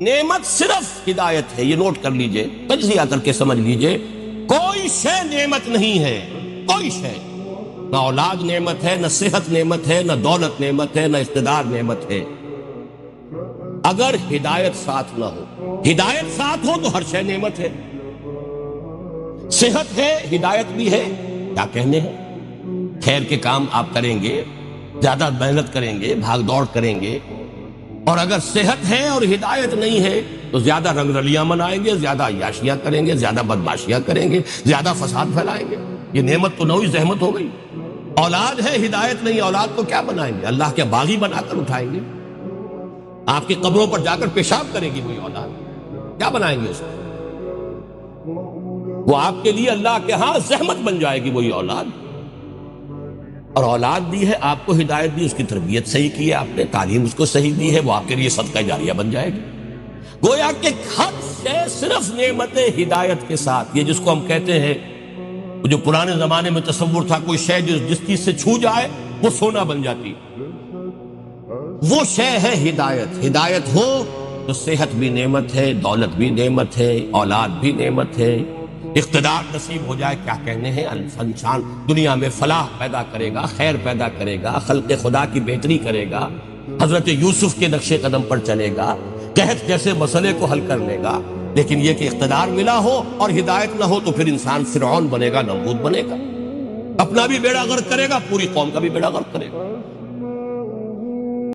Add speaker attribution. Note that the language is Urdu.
Speaker 1: نعمت صرف ہدایت ہے، یہ نوٹ کر لیجئے، تجزیہ کر کے سمجھ لیجئے۔ کوئی شے نعمت نہیں ہے، کوئی شے، نہ اولاد نعمت ہے، نہ صحت نعمت ہے، نہ دولت نعمت ہے، نہ اقتدار نعمت ہے، اگر ہدایت ساتھ نہ ہو۔ ہدایت ساتھ ہو تو ہر شے نعمت ہے۔ صحت ہے، ہدایت بھی ہے، کیا کہنے ہیں۔ خیر کے کام آپ کریں گے، زیادہ محنت کریں گے، بھاگ دوڑ کریں گے، اور اگر صحت ہے اور ہدایت نہیں ہے تو زیادہ رنگ رلیاں منائیں گے، زیادہ عیاشیاں کریں گے، زیادہ بدماشیاں کریں گے، زیادہ فساد پھیلائیں گے۔ یہ نعمت تو نوعی زحمت ہو گئی۔ اولاد ہے، ہدایت نہیں، اولاد کو کیا بنائیں گے؟ اللہ کے باغی بنا کر اٹھائیں گے۔ آپ کی قبروں پر جا کر پیشاب کرے گی وہی اولاد، کیا بنائیں گے اس کو؟ وہ آپ کے لیے اللہ کے ہاں زحمت بن جائے گی وہی اولاد۔ اور اولاد دی ہے، آپ کو ہدایت دی، اس کی تربیت صحیح کی ہے آپ نے، تعلیم اس کو صحیح دی ہے، وہ آپ کے لیے صدقہ جاریہ بن جائے گی۔ گویا کہ ہر شے صرف نعمت ہدایت کے ساتھ، یہ جس کو ہم کہتے ہیں، جو پرانے زمانے میں تصور تھا کوئی شے جس چیز سے چھو جائے وہ سونا بن جاتی، وہ شے ہے ہدایت۔ ہدایت ہو تو صحت بھی نعمت ہے، دولت بھی نعمت ہے، اولاد بھی نعمت ہے، اقتدار نصیب ہو جائے، کیا کہنے ہیں۔ انسان دنیا میں فلاح پیدا کرے گا، خیر پیدا کرے گا، خلق خدا کی بہتری کرے گا، حضرت یوسف کے نقش قدم پر چلے گا، قحط جیسے مسئلے کو حل کر لے گا۔ لیکن یہ کہ اقتدار ملا ہو اور ہدایت نہ ہو تو پھر انسان فرعون بنے گا، نمرود بنے گا، اپنا بھی بیڑا غرق کرے گا، پوری قوم کا بھی بیڑا غرق کرے گا۔